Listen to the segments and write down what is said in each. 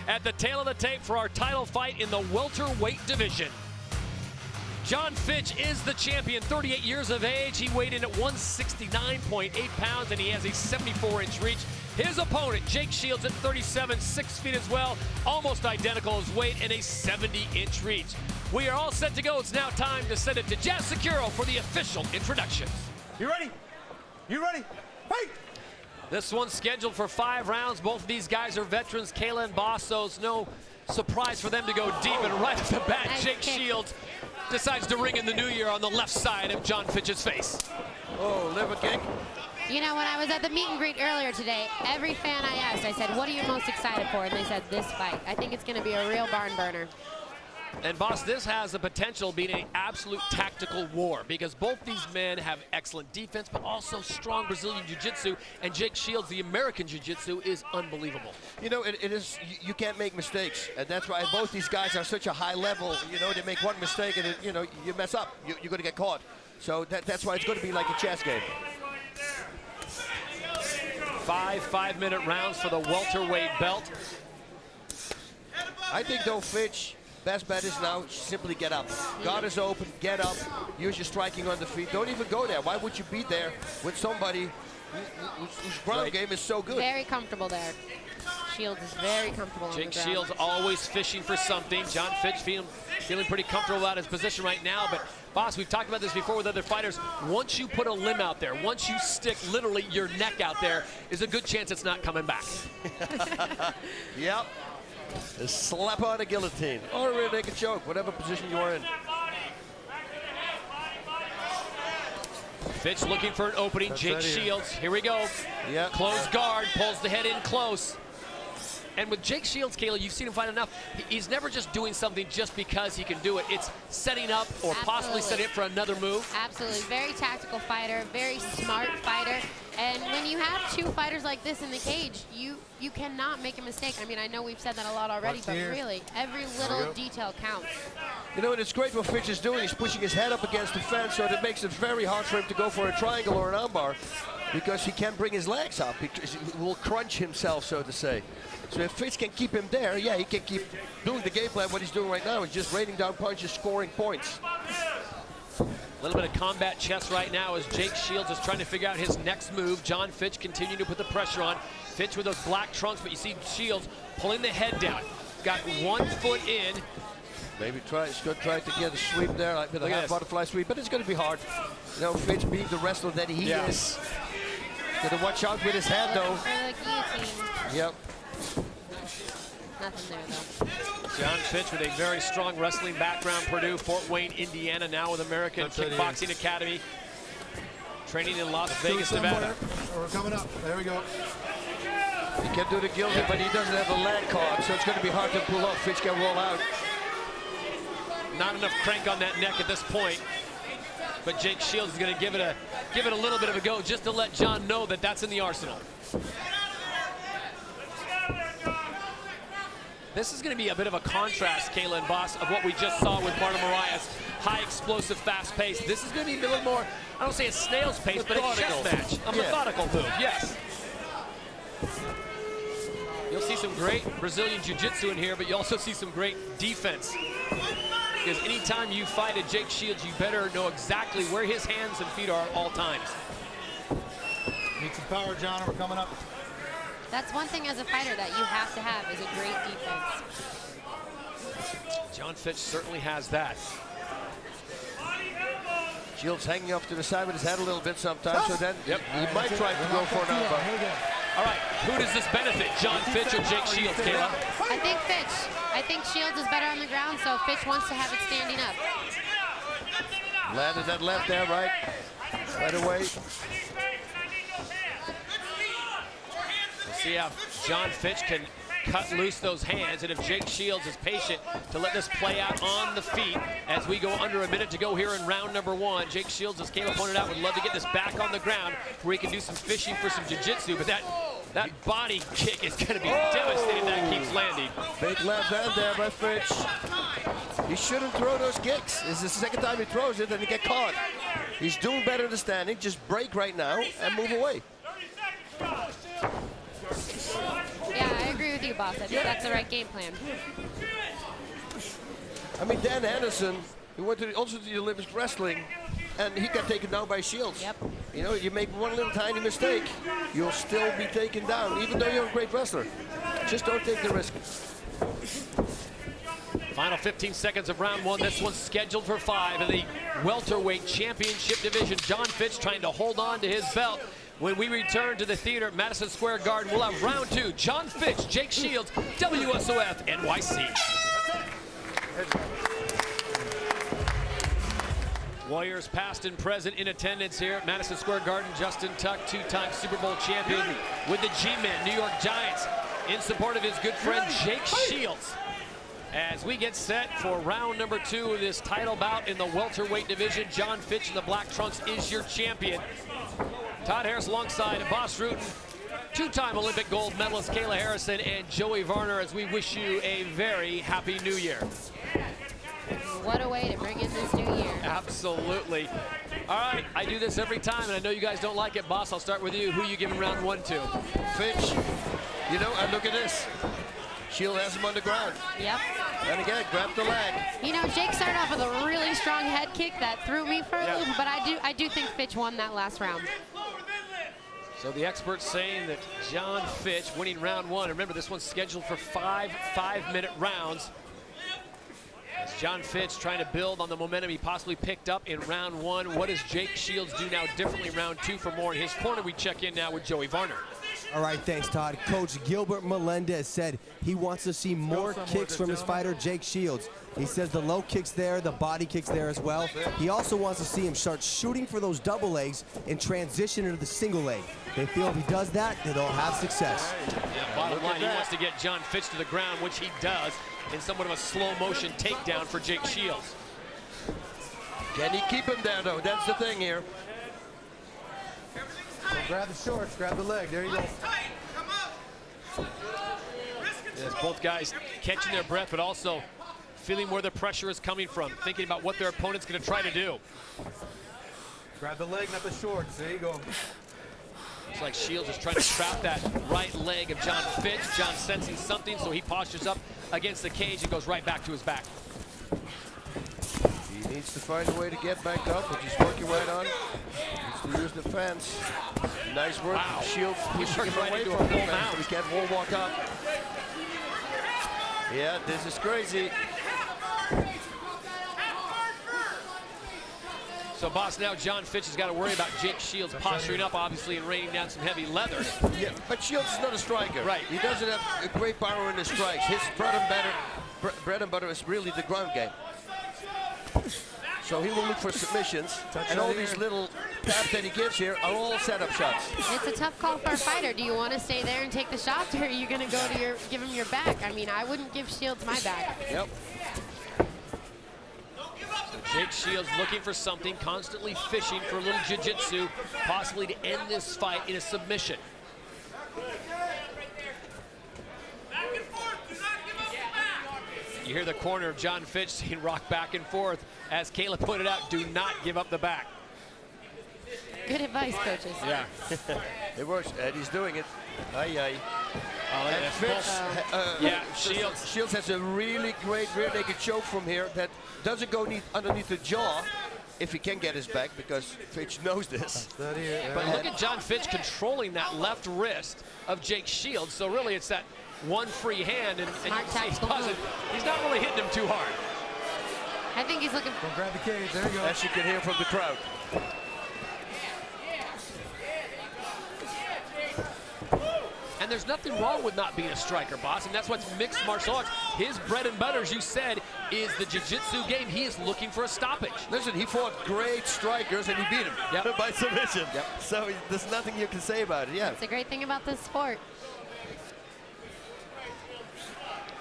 at the tail of the tape for our title fight in the welterweight division. Jon Fitch is the champion, 38 years of age. He weighed in at 169.8 pounds, and he has a 74-inch reach. His opponent, Jake Shields, at 37, 6 feet as well, almost identical as weight, and a 70-inch reach. We are all set to go. It's now time to send it to Jazz Securo for the official introductions. You ready? You ready? Fight! This one's scheduled for 5 rounds. Both of these guys are veterans, Kayla and Boss, so it's no surprise for them to go deep. And right off the bat, Jake Shields decides to ring in the new year on the left side of Jon Fitch's face. Oh, liver kick. You know, when I was at the meet and greet earlier today, every fan I asked, I said, what are you most excited for? And they said, this fight. I think it's going to be a real barn burner. And Boss, this has the potential of being an absolute tactical war because both these men have excellent defense, but also strong Brazilian Jiu-Jitsu. And Jake Shields, the American Jiu-Jitsu, is unbelievable. You know, it is, you can't make mistakes. And that's why both these guys are such a high level. You know, they make one mistake and, you know, you mess up. You're going to get caught. So that's why it's going to be like a chess game. 5 5-minute rounds for the welterweight belt. I think, though, Fitch, best bet is now simply get up. Guard is open, get up, use your striking on the feet. Don't even go there. Why would you be there with somebody whose ground game is so good? Very comfortable there. Shields is very comfortable on the ground. Jake Shields always fishing for something. Jon Fitch feeling pretty comfortable about his position right now. But, Boss, we've talked about this before with other fighters. Once you put a limb out there, once you stick literally your neck out there, is a good chance it's not coming back. Yep. A slap on a guillotine or a rear naked choke, whatever position you are in. Fitch looking for an opening. Jake Shields, here we go. Yep. Close guard, pulls the head in close. And with Jake Shields, Kayla, you've seen him fight enough. He's never just doing something just because he can do it. It's setting up or possibly setting up for another move. Absolutely. Very tactical fighter, very smart fighter. And when you have 2 fighters like this in the cage, you cannot make a mistake. I mean, I know we've said that a lot already, but really, every little detail counts. You know, and it's great what Fitch is doing. He's pushing his head up against the fence, so that makes it very hard for him to go for a triangle or an armbar because he can't bring his legs up. He will crunch himself, so to say. So if Fitch can keep him there, yeah, he can keep doing the game plan. What he's doing right now is just raining down punches, scoring points. A little bit of combat chess right now as Jake Shields is trying to figure out his next move. Jon Fitch continuing to put the pressure on. Fitch with those black trunks, but you see Shields pulling the head down. Got 1 foot in. Maybe he's going to try to get a sweep there, like with a half butterfly sweep, but it's going to be hard. You know, Fitch being the wrestler that he is. Got to watch out with his head, though. Yep. Nothing there, though. Jon Fitch with a very strong wrestling background, Purdue, Fort Wayne, Indiana, now with American Kickboxing Academy. Training in Las Vegas, Nevada. We're coming up. There we go. He can do the guillotine, but he doesn't have a leg caught, so it's going to be hard to pull off. Fitch can roll out. Not enough crank on that neck at this point. But Jake Shields is going to give it a little bit of a go just to let Jon know that that's in the arsenal. This is going to be a bit of a contrast, Kayla and Boss, of what we just saw with Marlon Moraes. High explosive, fast pace. This is going to be a little more, I don't say a snail's pace, but a chess match. A methodical move, yes. You'll see some great Brazilian Jiu-Jitsu in here, but you also see some great defense. Because anytime you fight a Jake Shields, you better know exactly where his hands and feet are at all times. Need some power, Jon. We're coming up. That's one thing as a fighter that you have to have is a great defense. Jon Fitch certainly has that. Shields hanging off to the side with his head a little bit sometimes, so then he might try to go for an armbar. All right, who does this benefit, Jon Fitch or Jake Shields, Kayla? I think Fitch. I think Shields is better on the ground, so Fitch wants to have it standing up. Landed that left there, right away. We'll see how Jon Fitch can cut loose those hands, and if Jake Shields is patient to let this play out on the feet as we go under a minute to go here in round number 1. Jake Shields, as Kayla pointed out, would love to get this back on the ground where he can do some fishing for some jiu-jitsu, but that body kick is going to be devastating if that keeps landing. Big left hand there by Fitch. He shouldn't throw those kicks. This is the second time he throws it and he get caught. He's doing better than standing. Just break right now and move away. Yeah, I agree with you, boss. I think that's the right game plan. I mean, Dan Henderson, he went also to the Olympic wrestling, and he got taken down by Shields. Yep. You know, you make one little tiny mistake, you'll still be taken down, even though you're a great wrestler. Just don't take the risk. Final 15 seconds of round one. This one's scheduled for 5 in the Welterweight Championship division. Jon Fitch trying to hold on to his belt. When we return to the theater at Madison Square Garden, we'll have round 2. Jon Fitch, Jake Shields, WSOF NYC. Warriors past and present in attendance here at Madison Square Garden. Justin Tuck, 2-time Super Bowl champion with the G-Men, New York Giants, in support of his good friend Jake Shields. As we get set for round number 2 of this title bout in the welterweight division, Jon Fitch in the black trunks is your champion. Todd Harris alongside Boss Rutan, 2-time Olympic gold medalist Kayla Harrison, and Joey Varner, as we wish you a very happy new year. What a way to bring in this new year. Absolutely. All right, I do this every time, and I know you guys don't like it. Boss, I'll start with you. Who are you giving round 1 to? Fitch, you know, and look at this. Shield has him on the ground. Yep. And again, grab the leg. You know, Jake started off with a really strong head kick that threw me for a loop, but I do think Fitch won that last round. So the experts saying that Jon Fitch winning round 1. Remember, this one's scheduled for 5 5-minute rounds. As Jon Fitch trying to build on the momentum he possibly picked up in round 1. What does Jake Shields do now differently round 2? For more in his corner, we check in now with Joey Varner. All right, thanks, Todd. Coach Gilbert Melendez said he wants to see more kicks from his fighter, Jake Shields. He says the low kicks there, the body kicks there as well. He also wants to see him start shooting for those double legs and transition into the single leg. They feel if he does that, they'll have success. Yeah, bottom line, he wants to get Jon Fitch to the ground, which he does, in somewhat of a slow motion takedown for Jake Shields. Can he keep him there, though? That's the thing here. So grab the shorts, grab the leg. There you go. Yes, both guys catching their breath, but also feeling where the pressure is coming from, thinking about what their opponent's going to try to do. Grab the leg, not the shorts. There you go. It's like Shields is trying to trap that right leg of Jon Fitch. Jon sensing something, so he postures up against the cage and goes right back to his back. He needs to find a way to get back up, which he's working right on. Needs to use the fence. Nice work. Wow. Shields pushing him right away into from a the full fence, mount. so he can't wall walk up. Yeah, this is crazy. So, boss, now Jon Fitch has got to worry about Jake Shields posturing up, obviously, and raining down some heavy leather. Yeah, but Shields is not a striker. Right. He doesn't have a great power in his strikes. His bread and butter is really the ground game. So he will look for submissions, and all these little taps that he gives here are all setup shots. It's a tough call for a fighter. Do you want to stay there and take the shots, or are you going to go to give him your back? I mean, I wouldn't give Shields my back. Yep. Jake Shields looking for something, constantly fishing for a little jiu-jitsu, possibly to end this fight in a submission. You hear the corner of Jon Fitch saying rock back and forth. As Kayla pointed out, do not give up the back. Good advice, coaches. Yeah. It works, and he's doing it. Aye, aye. Oh, And Fitch, Fitch, yeah, Shields. Shields has a really great rear naked choke from here that doesn't go underneath the jaw if he can get his back, because Fitch knows this. But look at Jon Fitch controlling that left wrist of Jake Shields. So really it's that one free hand, and you can see he's not really hitting him too hard. I think he's looking Go grab the cage. There you go. As you can hear from the crowd. And there's nothing wrong with not being a striker, boss, and that's what's mixed martial arts. His bread and butter, as you said, is the jiu-jitsu game. He is looking for a stoppage. Listen, he fought great strikers and he beat him by submission. Yep. So there's nothing you can say about it. Yeah. It's a great thing about this sport.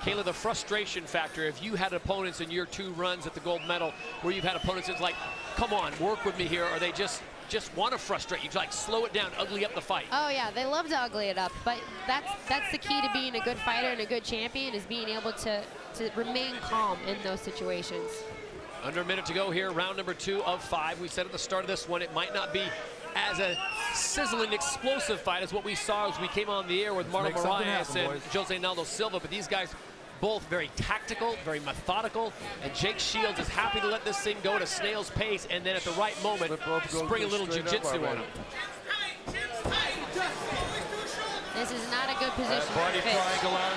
Kayla, the frustration factor, if you had opponents in your 2 runs at the gold medal where you've had opponents that's like, come on, work with me here, or they just want to frustrate you, like slow it down, ugly up the fight. Oh yeah, they love to ugly it up, but that's the key to being a good fighter and a good champion, is being able to remain calm in those situations. Under a minute to go here, round number 2 of 5. We said at the start of this one, it might not be as a sizzling, explosive fight as what we saw as we came on the air with Marlon make something Moraes happen, and boys. Jose Naldo Silva. But these guys both very tactical, very methodical, and Jake Shields is happy to let this thing go at a snail's pace and then at the right moment spring a little jiu-jitsu on him. This is not a good position for Body Fitch. triangle on.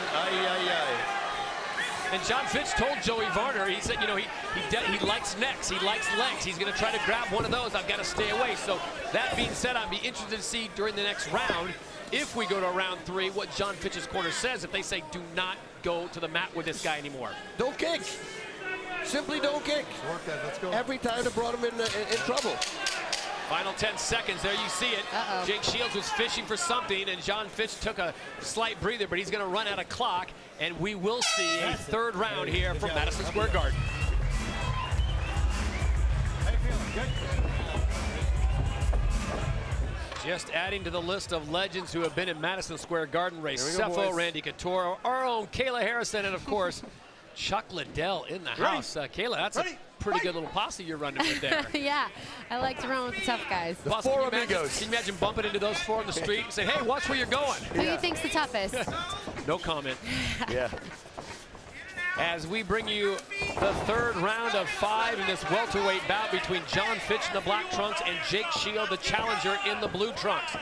And Jon Fitch told Joey Varner, he said, you know, he likes necks, he likes legs. He's going to try to grab one of those. I've got to stay away. So that being said, I'd be interested to see during the next round, if we go to round 3, what Jon Fitch's corner says if they say do not go to the mat with this guy anymore. Don't kick. Simply don't kick. Work that. Let's go. Every time they brought him in trouble. Final 10 seconds, there you see it. Uh-oh. Jake Shields was fishing for something, and Jon Fitch took a slight breather, but he's going to run out of clock, and we will see a third round here from Madison Square Garden. How you feeling? Good? Just adding to the list of legends who have been in Madison Square Garden, Ray Here we go, Sefo, boys. Randy Couture, our own Kayla Harrison, and of course, Chuck Liddell in the house. Kayla, that's a pretty good little posse you're running with there. Yeah, I like to run with the tough guys. Boss, four can you amigos. imagine bumping into those four on the street and say, hey, watch where you're going? Who do you think's the toughest? No comment. Yeah. As we bring you the third round of 5 in this welterweight bout between Jon Fitch in the black trunks and Jake Shield, the challenger, in the blue trunks.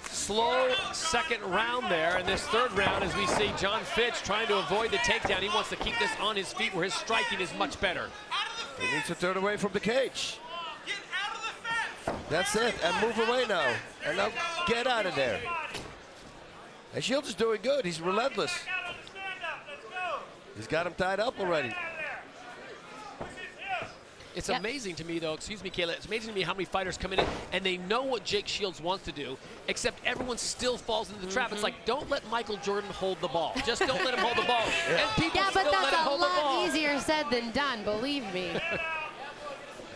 Slow second round there, and this third round as we see Jon Fitch trying to avoid the takedown. He wants to keep this on his feet where his striking is much better. He needs to turn away from the cage. That's it, and move away now. And now get out of there. And Shields is doing good. He's relentless. He's got him tied up already. It's Yep. amazing to me, though, excuse me, Kayla, it's amazing to me how many fighters come in and they know what Jake Shields wants to do, except everyone still falls into the trap. It's like, don't let Michael Jordan hold the ball. Just don't let him hold the ball. And people Yeah, but still let him that's a hold the lot ball. easier said than done, believe me.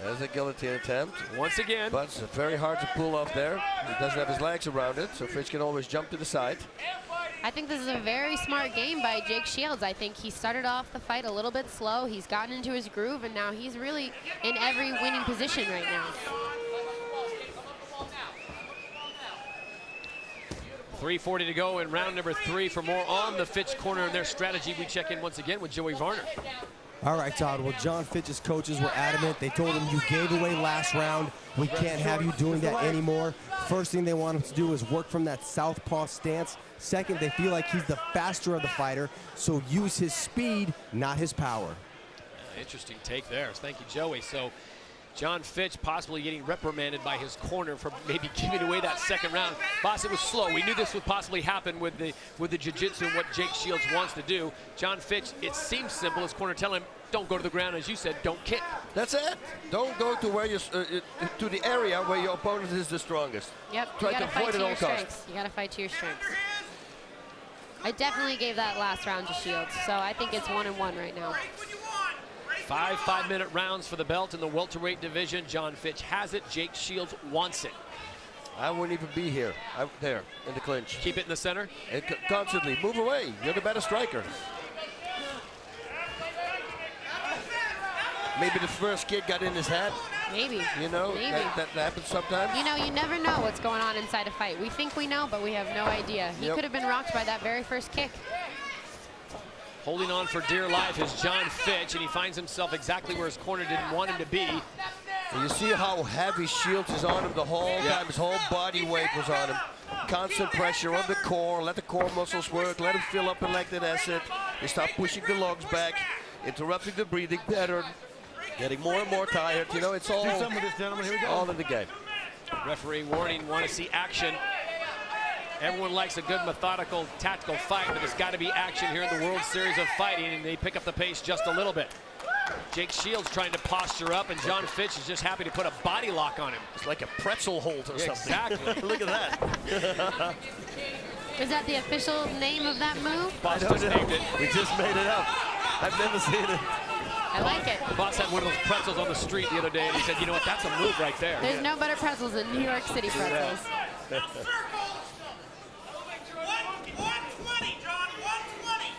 There's a guillotine attempt, Once again, but it's very hard to pull off there. He doesn't have his legs around it, so Fitch can always jump to the side. I think this is a very smart game by Jake Shields. I think he started off the fight a little bit slow. He's gotten into his groove, and now he's really in every winning position right now. 3:40 to go in round number 3. For more on the Fitch corner and their strategy, we check in once again with Joey Varner. All right, Todd. Well, Jon Fitch's coaches were adamant. They told him, you gave away last round. We can't have you doing that anymore. First thing they want him to do is work from that southpaw stance. Second, they feel like he's the faster of the fighter, so use his speed, not his power. Interesting take there. Thank you, Joey. So Jon Fitch possibly getting reprimanded by his corner for maybe giving away that second round. Boss, it was slow. We knew this would possibly happen with the jiu-jitsu and what Jake Shields wants to do. Jon Fitch, it seems simple. His corner telling him, don't go to the ground. As you said, don't kick. That's it. Don't go to where you to the area where your opponent is the strongest. Yep, Try you to gotta fight avoid to at your all costs. strengths. You gotta fight to your strengths. I definitely gave that last round to Shields, so I think it's 1-1 right now. 5 5-minute rounds for the belt in the welterweight division. Jon Fitch has it. Jake Shields wants it. I wouldn't even be here, out there in the clinch. Keep it in the center. And constantly move away. You're the better striker. Maybe the first kick got in his head. Maybe. You know, Maybe. that happens sometimes. You know, you never know what's going on inside a fight. We think we know, but we have no idea. He Yep. could have been rocked by that very first kick. Holding on for dear life is Jon Fitch, and he finds himself exactly where his corner didn't want him to be. And you see how heavy Shields is on him the whole time. His whole body weight was on him. Constant pressure on the core. Let the core muscles work. Let him fill up and lactic acid. They start pushing the lungs back, interrupting the breathing pattern, getting more and more tired. You know, it's all, Do something with this, gentlemen. Here we go. all in the game. Referee warning, want to see action. Everyone likes a good methodical, tactical fight, but there's got to be action here in the World Series of Fighting, and they pick up the pace just a little bit. Jake Shields trying to posture up, and Jon Fitch is just happy to put a body lock on him. It's like a pretzel hold or something. Exactly. Look at that. Is that the official name of that move? Boss just named it. We just made it up. I've never seen it. I like it. The boss had one of those pretzels on the street the other day, and he said, you know what, that's a move right there. There's no better pretzels than New York City pretzels. 120, John, 120.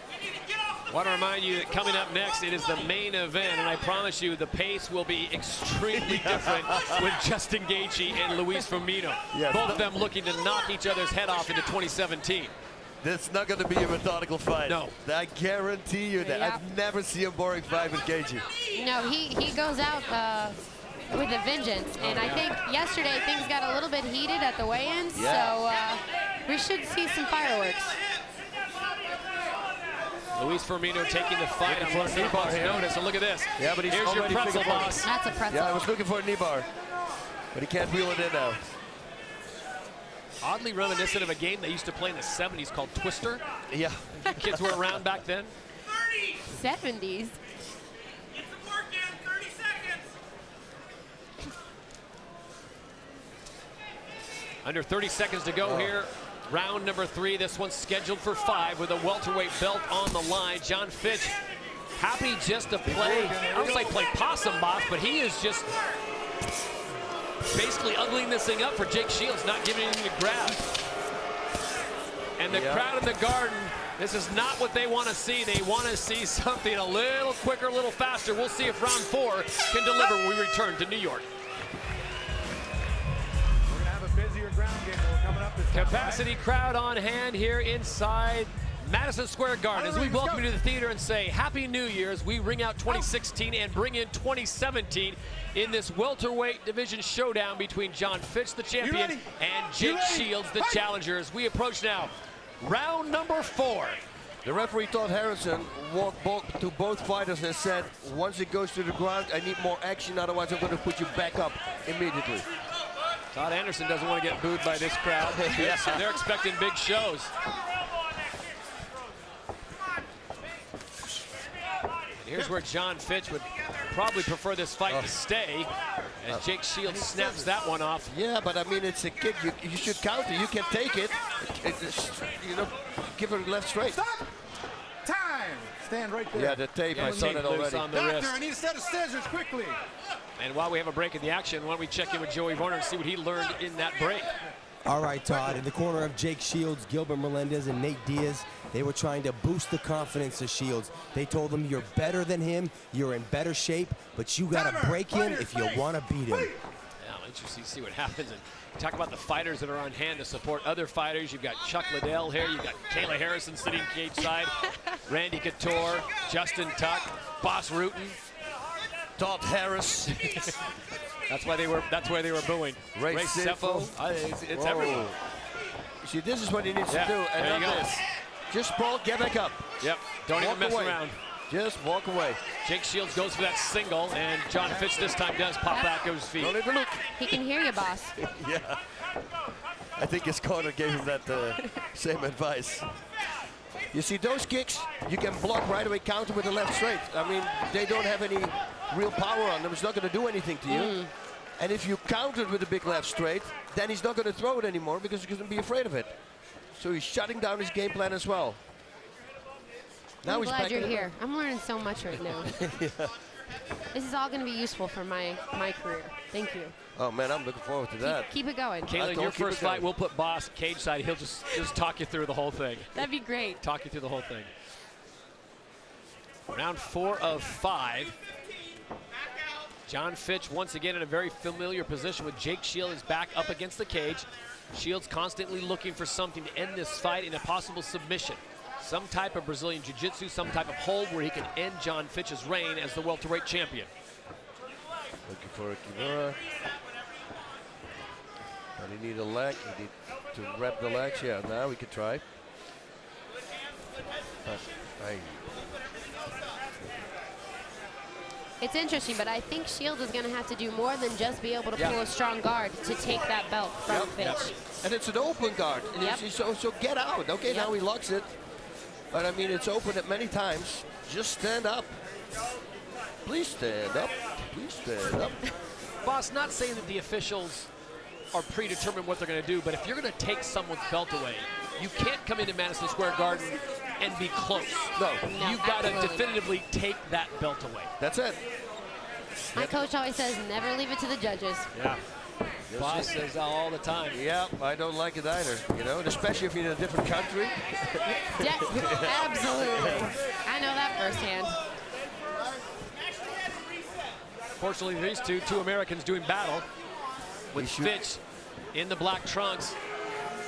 We need to get off I want to remind you that coming up next, it is the main event, and I promise you the pace will be extremely different with Justin Gaethje and Luis Firmino. Yes. Both of them looking to knock each other's head off into 2017. That's not going to be a methodical fight. No. I guarantee you that. Yep. I've never seen a boring fight with Gaethje. No, he goes out with a vengeance, and I think yesterday things got a little bit heated at the weigh-ins, so we should see some fireworks. Luis Firmino taking the fight on one month's notice, and look at this. Yeah, but he's Here's your already pretzel, figured out. boss. That's a pretzel. Yeah, I was looking for a knee bar, but he can't wheel it in now. Oddly reminiscent of a game they used to play in the 70s called Twister. Yeah. Kids were around back then. 70s. Under 30 seconds to go here. Round number 3. This one's scheduled for 5 with a welterweight belt on the line. Jon Fitch happy just to play, I don't say play possum, boss, but he is just basically uglying this thing up for Jake Shields, not giving anything to grab. And the crowd in the Garden, this is not what they want to see. They want to see something a little quicker, a little faster. We'll see if round 4 can deliver when we return to New York. We're going to have a busier ground game coming up this time, Capacity crowd on hand here inside Madison Square Garden as we welcome you to the theater and say Happy New Year as we ring out 2016 and bring in 2017 in this welterweight division showdown between Jon Fitch, the champion, and Jake Shields, the challenger. As we approach now round number 4. The referee, Todd Harrison, walked to both fighters and said, once it goes to the ground, I need more action, otherwise I'm going to put you back up immediately. Todd Anderson doesn't want to get booed by this crowd. So they're expecting big shows. Here's where Jon Fitch would probably prefer this fight to stay, as Jake Shields snaps that one off. Yeah, but I mean, it's a kick. You should counter. You can take it. You know, give her left straight. Stop! Time! Stand right there. Yeah, the tape, I saw that already. On the Doctor, wrist. I need a set of scissors quickly. And while we have a break in the action, why don't we check in with Joey Varner and see what he learned in that break. All right, Todd, in the corner of Jake Shields, Gilbert Melendez, and Nate Diaz, they were trying to boost the confidence of Shields. They told him, you're better than him, you're in better shape, but you got to break him if you want to beat him. Yeah, interesting to see what happens. And talk about the fighters that are on hand to support other fighters. You've got Chuck Liddell here. You've got Kayla Harrison sitting cage side. Randy Couture, Justin Tuck, Boss Rutan. Todd Harris. That's why they were booing. Ray Seffo. It's everyone. See, this is what he needs to do, and there you not go. this. Just sprawl, get back up. Yep. Don't even mess away. around. Just walk away. Jake Shields goes for that single, and Jon Fitch this time does pop back to his feet. Don't even look. He can hear you, boss. Yeah. I think his corner gave him that same advice. You see, those kicks, you can block right away, counter with the left straight. I mean, they don't have any real power on them. It's not going to do anything to you. And if you counter it with a big left straight, then he's not going to throw it anymore because he's going to be afraid of it. So he's shutting down his game plan as well. Now I'm he's glad back you're in here. I'm learning so much right now. This is all going to be useful for my career. Thank you. Oh, man, I'm looking forward to that. Keep it going. Kayla, your first fight, we'll put Boss cage side. He'll just talk you through the whole thing. That'd be great. Talk you through the whole thing. Round 4 of 5. Jon Fitch once again in a very familiar position with Jake Shields back up against the cage. Shields constantly looking for something to end this fight in a possible submission. Some type of Brazilian Jiu-Jitsu, some type of hold where he can end Jon Fitch's reign as the welterweight champion. Looking for a Kimura. But he need a leg. He need to wrap the legs. Yeah, now we could try. It's interesting, but I think Shields is going to have to do more than just be able to pull a strong guard to take that belt from Fitch. And it's an open guard. Yep. So get out. Okay, now he locks it. But I mean, it's open at many times. Just stand up. Please stand up. Please stand up. Boss, not saying that the officials are predetermined what they're going to do, but if you're going to take someone's belt away, you can't come into Madison Square Garden and be close. No. You've got to definitively take that belt away. That's it. My coach always says, never leave it to the judges. Yeah. Boss says that all the time. Yeah, I don't like it either, you know, and especially if you're in a different country. Absolutely. I know that firsthand. Fortunately, these two Americans doing battle with Fitch in the black trunks,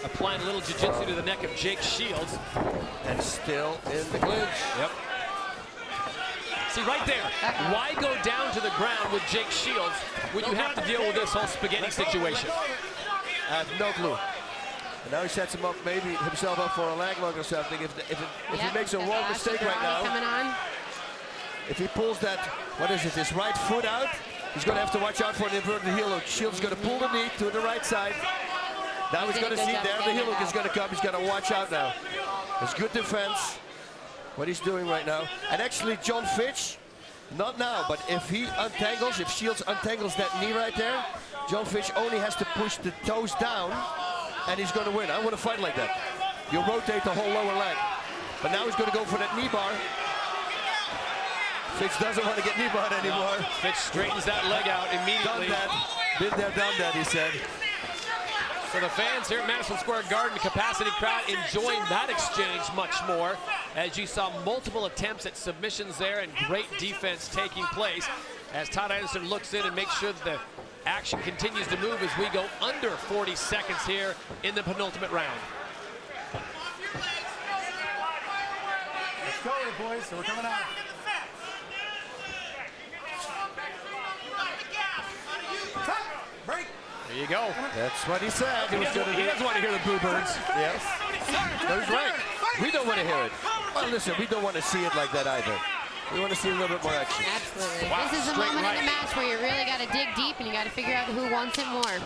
applying a little jiu-jitsu to the neck of Jake Shields. And still in the clinch. Yep. See, right there, why go down to the ground with Jake Shields when you have to deal with this whole spaghetti situation? I have no clue. And now he sets him up, maybe himself up for a leg lock or something. If he makes a wrong mistake right now, coming on. if he pulls that, what is it, his right foot out, he's going to have to watch out for an inverted heel hook. Shields going to pull the knee to the right side. Now he's going to see there the heel hook is going to come. He's going to watch out now. It's good defense, what he's doing right now. And actually, Jon Fitch, not now, but if he untangles, if Shields untangles that knee right there, Jon Fitch only has to push the toes down, and he's going to win. I want to fight like that. You rotate the whole lower leg. But now he's going to go for that knee bar. Fitch doesn't want to get knee barred anymore. No, Fitch straightens that leg out immediately. Done that. Been there, done that, he said. So the fans here at Madison Square Garden, capacity crowd, enjoying that exchange much more, as you saw multiple attempts at submissions there and great defense taking place as Todd Anderson looks in and makes sure that the action continues to move as we go under 40 seconds here in the penultimate round. Let's go, boys. So we're coming out. Break. There you go. That's what he said. He doesn't want to hear the bluebirds. Yes. No, he's right. We don't want to hear it. Well, listen, we don't want to see it like that either. We want to see a little bit more action. Absolutely. Wow, this is a straight moment right. in the match where you really got to dig deep and you got to figure out who wants it more.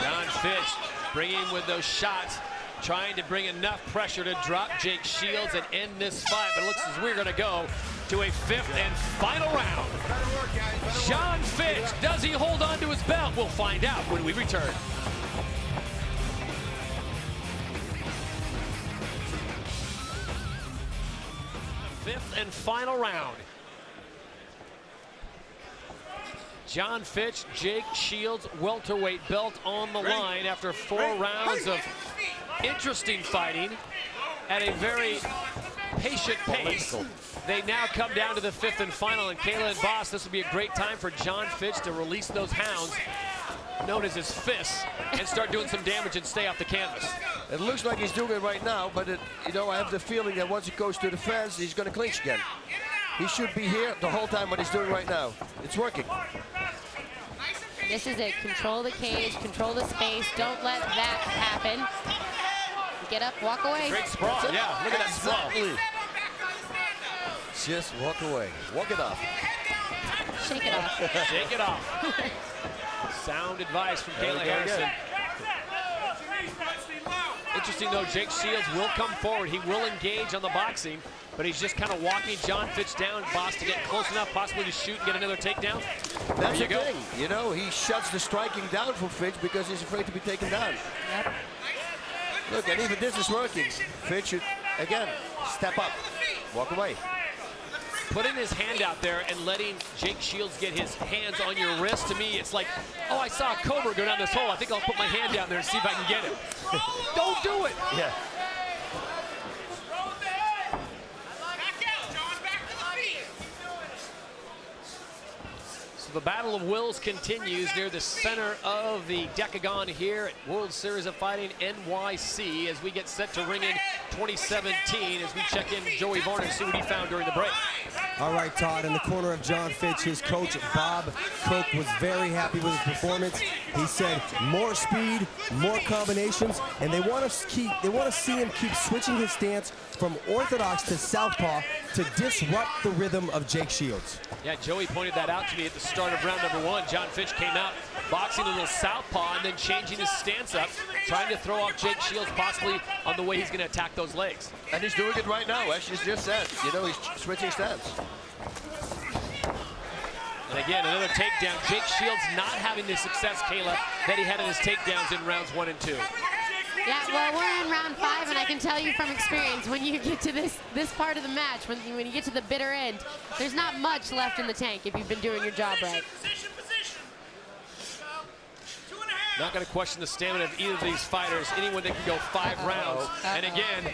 Jon Fitch bringing with those shots, trying to bring enough pressure to drop Jake Shields and end this fight. But it looks as we're going to go to a fifth and final round. Jon Fitch, does he hold on to his belt? We'll find out when we return. Fifth and final round. Jon Fitch, Jake Shields, welterweight belt on the line after 4 rounds of interesting fighting at a very patient pace. They now come down to the 5th and final, and Kayla and Boss, this would be a great time for Jon Fitch to release those hounds, known as his fists, and start doing some damage and stay off the canvas. It looks like he's doing it right now, but I have the feeling that once he goes to the fence, he's going to clinch again. He should be here the whole time what he's doing right now. It's working. This is it. Control the cage, control the space. Don't let that happen. Get up, walk away. Great sprawl. Yeah, look at that sprawl. Just walk away. Walk it off. Shake it off. Shake it off. Sound advice from Kayla Harrison. Interesting though, Jake Shields will come forward. He will engage on the boxing, but he's just kind of walking Jon Fitch down, Boss, to get close enough, possibly to shoot and get another takedown. That's the thing. You know, he shuts the striking down for Fitch because he's afraid to be taken down. Yep. Look, and even this is working. Fitch should, again, step up. Walk away. Putting his hand out there and letting Jake Shields get his hands on your wrist, to me, it's like, oh, I saw a cobra go down this hole. I think I'll put my hand down there and see if I can get him. Don't do it. Yeah. The Battle of Wills continues near the center of the Decagon here at World Series of Fighting NYC as we get set to ring in 2017 as we check in Joey Varner and see what he found during the break. All right, Todd, in the corner of Jon Fitch, his coach, Bob Cook, was very happy with his performance. He said more speed, more combinations, and they want to see him keep switching his stance from orthodox to southpaw to disrupt the rhythm of Jake Shields. Yeah, Joey pointed that out to me at the start of round number 1. Jon Fitch came out boxing a little southpaw and then changing his stance up, trying to throw off Jake Shields possibly on the way he's going to attack those legs. And he's doing it right now, as she's just said. You know, he's switching stance. And again, another takedown. Jake Shields not having the success, Kayla, that he had in his takedowns in rounds 1 and 2. Yeah, well, we're in round 5, and I can tell you from experience, when you get to this part of the match, when you get to the bitter end, there's not much left in the tank if you've been doing your job right. Position. 2.5. Not going to question the stamina of either of these fighters. Anyone that can go 5 rounds. And again,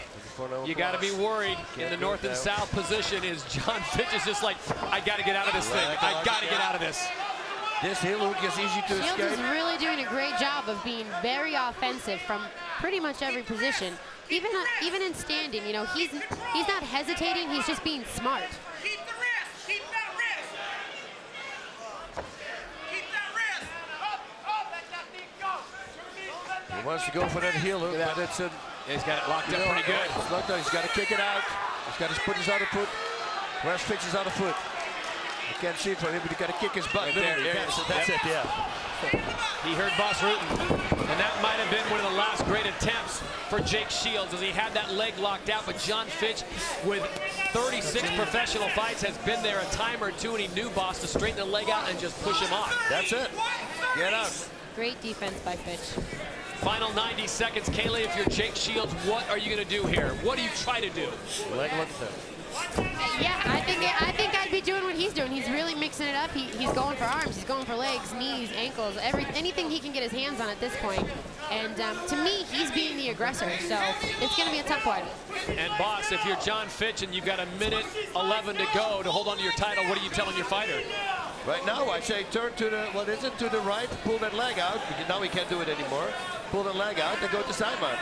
you got to be worried in the north and south position is Jon Fitch is just like, I got to get out of this thing. I got to get out of this. This heel hook is easy to escape. Shields is really doing a great job of being very offensive from pretty much every position. Even in standing, you know, he's not hesitating. He's just being smart. Keep the wrist. Keep that wrist. Keep that wrist. Up. Let that thing go. He wants to go for that heel hook, but it's a... He's got it locked up pretty good. It's locked up. He's got to kick it out. He's got to put his other foot. Where's Fitch's other foot? You can't see it from him, but he's got to kick his butt. Right there. That's it, yeah. He heard Boss rooting, and that might have been one of the last great attempts for Jake Shields as he had that leg locked out, but Jon Fitch, with 36 professional fights, has been there a time or two, and he knew Boss to straighten the leg out and just push him off. That's it. Get out. Great defense by Fitch. Final 90 seconds. Kaylee, if you're Jake Shields, what are you going to do here? What do you try to do? Leg look at that. Yeah, I think I'd be doing what he's doing. He's really mixing it up. He's going for arms. He's going for legs, knees, ankles, anything he can get his hands on at this point. And to me, he's being the aggressor. So it's going to be a tough one. And Boss, if you're Jon Fitch and you've got 1:11 to go to hold on to your title, what are you telling your fighter? Right now, I say turn to the, what is it, to the right, pull that leg out, because now he can't do it anymore. Pull the leg out, then go to side mount.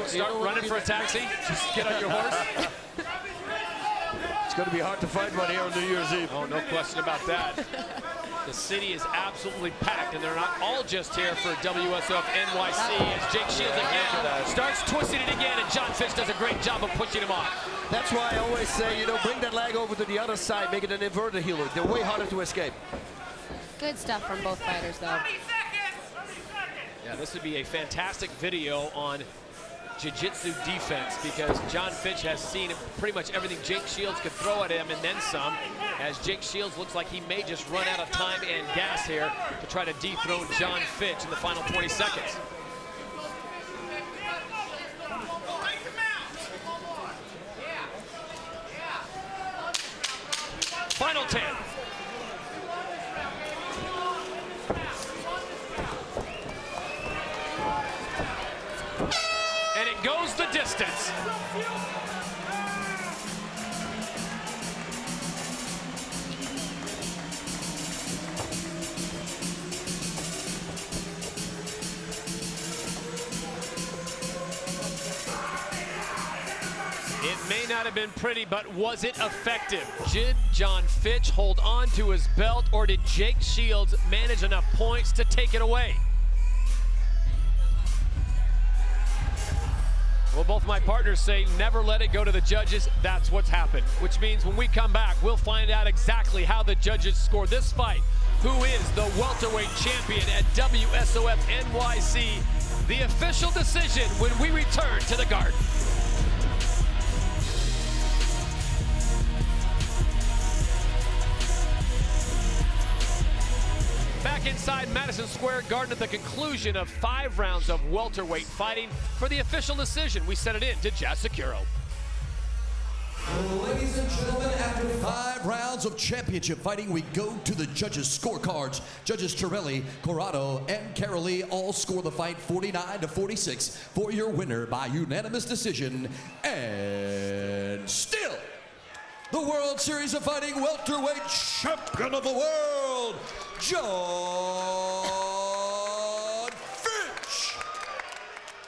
Start running for a taxi. Just get on your horse. It's going to be hard to find one here on New Year's Eve. Oh, no question about that. The city is absolutely packed, and they're not all just here for WSOF NYC. As Jake Shields again starts twisting it again, and Jon Fitch does a great job of pushing him off. That's why I always say, you know, bring that leg over to the other side, make it an inverted heel hook. They're way harder to escape. Good stuff from both fighters, though. Yeah, this would be a fantastic video on jiu-jitsu defense because Jon Fitch has seen pretty much everything Jake Shields could throw at him and then some, as Jake Shields looks like he may just run out of time and gas here to try to dethrone Jon Fitch in the final 20 seconds. Final 10. And it goes the distance. It may not have been pretty, but was it effective? Did Jon Fitch hold on to his belt, or did Jake Shields manage enough points to take it away? Well, both my partners say never let it go to the judges. That's what's happened, which means when we come back, we'll find out exactly how the judges score this fight. Who is the welterweight champion at WSOF NYC? The official decision when we return to the Garden. Back inside Madison Square Garden at the conclusion of 5 rounds of welterweight fighting. For the official decision, we sent it in to Jazz Securo. Ladies and gentlemen, after 5 rounds of championship fighting, we go to the judges' scorecards. Judges Torelli, Corrado, and Carolee all score the fight 49-46 for your winner by unanimous decision. And still, the World Series of Fighting welterweight champion of the world, Jon